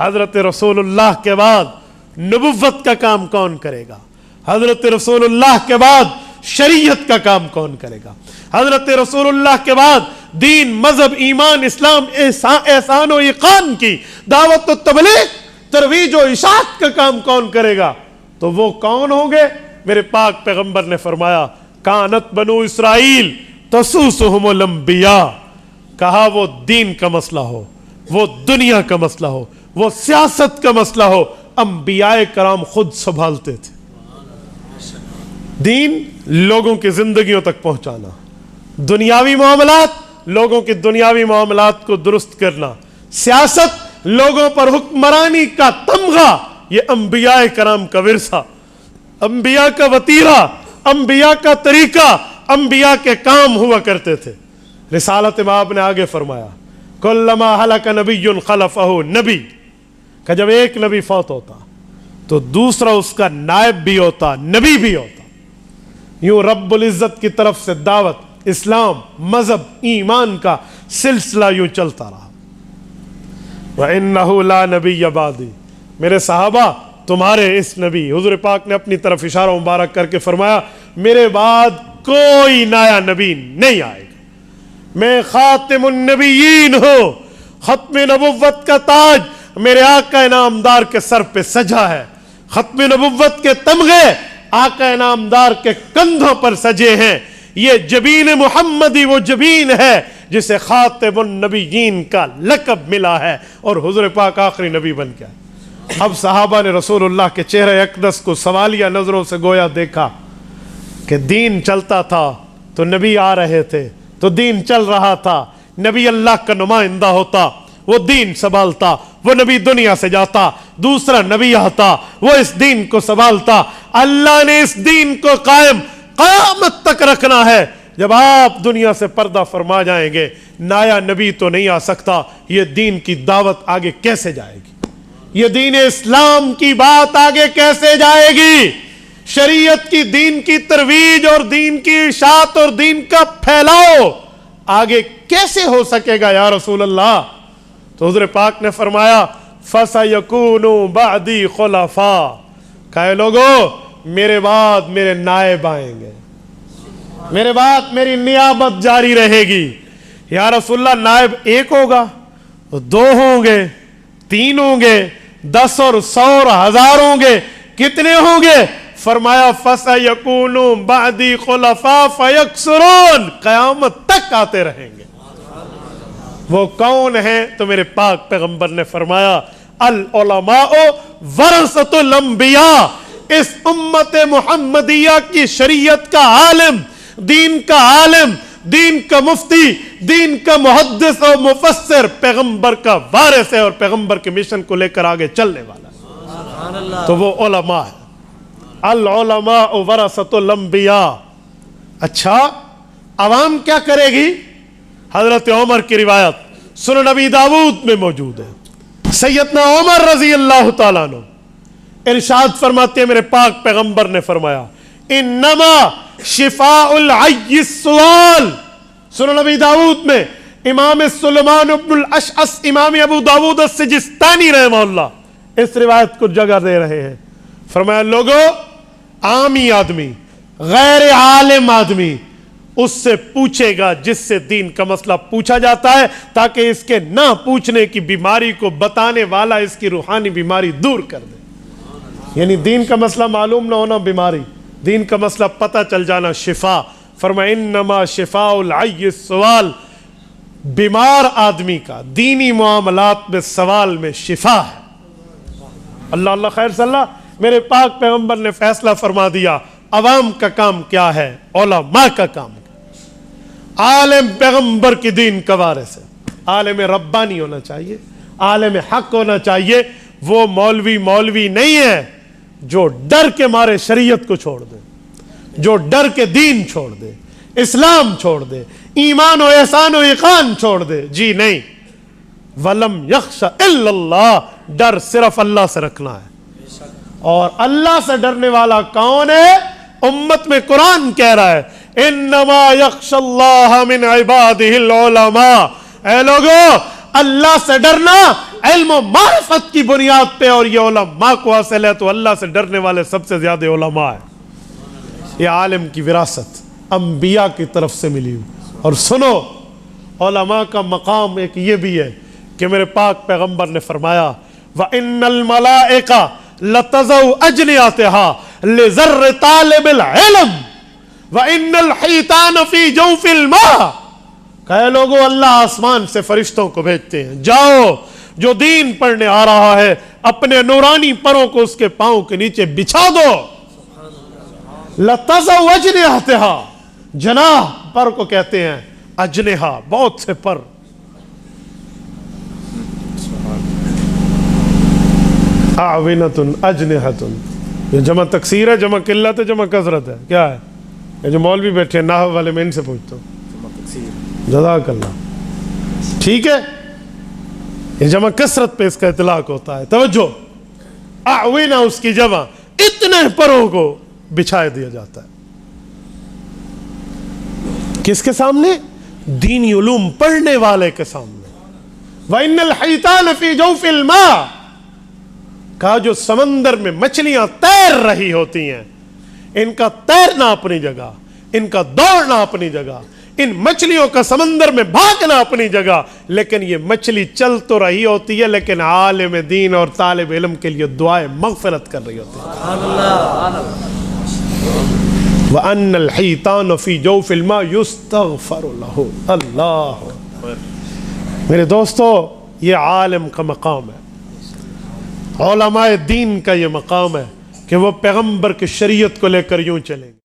حضرت رسول اللہ کے بعد نبوت کا کام کون کرے گا؟ حضرت رسول اللہ کے بعد شریعت کا کام کون کرے گا؟ حضرت رسول اللہ کے بعد دین، مذہب، ایمان، اسلام، احسان و ایقان کی دعوت و تبلیغ، ترویج و اشاعت کا کام کون کرے گا؟ تو وہ کون ہوں گے؟ میرے پاک پیغمبر نے فرمایا کانت بنو اسرائیل تسوسہم الانبیاء، کہا وہ دین کا مسئلہ ہو، وہ دنیا کا مسئلہ ہو، وہ سیاست کا مسئلہ ہو، انبیاء کرام خود سنبھالتے تھے۔ دین لوگوں کی زندگیوں تک پہنچانا، دنیاوی معاملات لوگوں کے دنیاوی معاملات کو درست کرنا، سیاست لوگوں پر حکمرانی کا تمغہ، یہ انبیاء کرام کا ورثہ، انبیاء کا وتیرہ، انبیاء کا طریقہ، انبیاء کے کام ہوا کرتے تھے۔ رسالت باب نے آگے فرمایا کلما ہلک نبی خلفہ نبی، کہ جب ایک نبی فوت ہوتا تو دوسرا اس کا نائب بھی ہوتا، نبی بھی ہوتا۔ یوں رب العزت کی طرف سے دعوت، اسلام، مذہب، ایمان کا سلسلہ یوں چلتا رہا۔ وَإِنَّهُ لَا نَبِيَّ بَعْدِي، میرے صحابہ تمہارے اس نبی، حضور پاک نے اپنی طرف اشارہ مبارک کر کے فرمایا میرے بعد کوئی نیا نبی نہیں آئے گا، میں خاتم النبیین ہوں، ختم نبوت کا تاج میرے آقا انعامدار کے سر پہ سجا ہے، ختم نبوت کے تمغے آقا انعامدار کے کندھوں پر سجے ہیں۔ یہ جبین محمدی وہ جبین ہے جسے خاتم النبیین کا لقب ملا ہے، اور حضور پاک آخری نبی بن گیا۔ اب صحابہ نے رسول اللہ کے چہرے اقدس کو سوالیہ نظروں سے گویا دیکھا کہ دین چلتا تھا تو نبی آ رہے تھے، تو دین چل رہا تھا، نبی اللہ کا نمائندہ ہوتا، وہ دین سنبھالتا، وہ نبی دنیا سے جاتا، دوسرا نبی آتا، وہ اس دین کو سنبھالتا۔ اللہ نے اس دین کو قائم قیامت تک رکھنا ہے۔ جب آپ دنیا سے پردہ فرما جائیں گے، نیا نبی تو نہیں آ سکتا، یہ دین کی دعوت آگے کیسے جائے گی؟ یہ دین اسلام کی بات آگے کیسے جائے گی؟ شریعت کی، دین کی ترویج اور دین کی اشاعت اور دین کا پھیلاؤ آگے کیسے ہو سکے گا یا رسول اللہ؟ تو حضور پاک نے فرمایا فَسَيَكُونُ بَعْدِي خُلَفَاءَ، کہے لوگو میرے بعد میرے نائب آئیں گے، میرے بعد میری نیابت جاری رہے گی۔ یا رسول اللہ نائب ایک ہوگا، دو ہوں گے، تین ہوں گے، 10 اور 100 اور 1000 ہوں گے، کتنے ہوں گے؟ فرمایا فَسَيَكُونُ بَعْدِي خُلَفَاءَ فَيَكْثُرُونَ، قیامت تک آتے رہیں گے۔ وہ کون ہیں؟ تو میرے پاک پیغمبر نے فرمایا العلماء ورثۃ الانبیاء، اس امت محمدیہ کی شریعت کا عالم، دین کا عالم، دین کا مفتی، دین کا محدث و مفسر پیغمبر کا وارث ہے، اور پیغمبر کے مشن کو لے کر آگے چلنے والا ہے۔ تو وہ علماء ہے، العلماء ورثۃ الانبیاء۔ اچھا عوام کیا کرے گی؟ حضرت عمر کی روایت سنن نبی داود میں موجود ہے، سیدنا عمر رضی اللہ تعالیٰ عنہ ارشاد فرماتے ہیں، میرے پاک پیغمبر نے فرمایا انما شفاء العی السؤال۔ سنن نبی داود میں امام سلیمان بن الاشعث، امام ابو داود السجستانی رحمہ اللہ اس روایت کو جگہ دے رہے ہیں۔ فرمایا لوگو، عامی آدمی، غیر عالم آدمی اس سے پوچھے گا جس سے دین کا مسئلہ پوچھا جاتا ہے، تاکہ اس کے نہ پوچھنے کی بیماری کو بتانے والا اس کی روحانی بیماری دور کر دے۔ یعنی دین کا مسئلہ معلوم نہ ہونا بیماری، دین کا مسئلہ پتہ چل جانا شفا۔ فرمایا انما شفاء العی السؤال، بیمار آدمی کا دینی معاملات میں سوال میں شفا ہے۔ اللہ اللہ خیر صلی اللہ، میرے پاک پیغمبر نے فیصلہ فرما دیا عوام کا کام کیا ہے، علماء کا کام۔ عالم پیغمبر کی دین کا وارث ہے، عالم ربانی ہونا چاہیے، عالم حق ہونا چاہیے۔ وہ مولوی نہیں ہے جو ڈر کے مارے شریعت کو چھوڑ دے، جو ڈر کے دین چھوڑ دے، اسلام چھوڑ دے، ایمان و احسان و ایقان چھوڑ دے، جی نہیں۔ وَلَمْ يَخْشَ إِلَّا اللَّهِ، ڈر صرف اللہ سے رکھنا ہے۔ اور اللہ سے ڈرنے والا کون ہے؟ امت میں قرآن کہہ رہا ہے انما یخشى اللہ من عبادہ العلماء۔ اے لوگو، اللہ سے ڈرنا علم و معرفت کی بنیاد پہ، اور یہ علماء کو حاصل ہے، تو اللہ سے ڈرنے والے سب سے زیادہ علماء ہیں۔ یہ عالم کی وراثت انبیاء کی طرف سے ملی ہوئی۔ اور سنو، علماء کا مقام ایک یہ بھی ہے کہ میرے پاک پیغمبر نے فرمایا وَإِنَّ الْمَلَائِكَ لَتَضَعُ أَجْنِحَتَهَا لِذَرِّ طَالِبِ الْعِلْمِ وَإِنَّ الْحِيتَانَ فِي جَوْفِ الْمَاءِ۔ کہے لوگوں، اللہ آسمان سے فرشتوں کو بھیجتے ہیں، جاؤ جو دین پڑھنے آ رہا ہے اپنے نورانی پروں کو اس کے پاؤں کے نیچے بچھا دو۔ لَتَضَعُ أَجْنِحَتَهَا، جناح پر کو کہتے ہیں، اجنحہ بہت سے پر۔ اعونۃ اجنحۃ، یہ جمع تکسیر ہے، جمع قلت ہے، جمع کثرت ہے، کیا ہے؟ یہ جو مولوی بیٹھے ہیں نحو والے، میں ان سے پوچھتا ہوں، جزاک اللہ، ٹھیک ہے؟ یہ جمع کثرت پہ اس کا اطلاق ہوتا ہے۔ توجہ، اعونہ اس کی جمع، اتنے پروں کو بچھائے دیا جاتا ہے۔ کس کے سامنے؟ دینی علوم پڑھنے والے کے سامنے۔ وَإِنَّ الْحِيتَانَ فِي جَوْفِ الْمَاءِ، کہا جو سمندر میں مچھلیاں تیر رہی ہوتی ہیں، ان کا تیرنا اپنی جگہ، ان کا دوڑنا اپنی جگہ، ان مچھلیوں کا سمندر میں بھاگنا اپنی جگہ، لیکن یہ مچھلی چل تو رہی ہوتی ہے لیکن عالم دین اور طالب علم کے لیے دعائیں مغفرت کر رہی ہوتی ہے۔ وَأَنَّ الْحِيتَانَ فِي جَوْفِ الْمَاءِ يُسْتَغْفَرُ لَهُ۔ اللہ، میرے دوستو، یہ عالم کا مقام ہے، علماء دین کا یہ مقام ہے کہ وہ پیغمبر کی شریعت کو لے کر یوں چلیں گے۔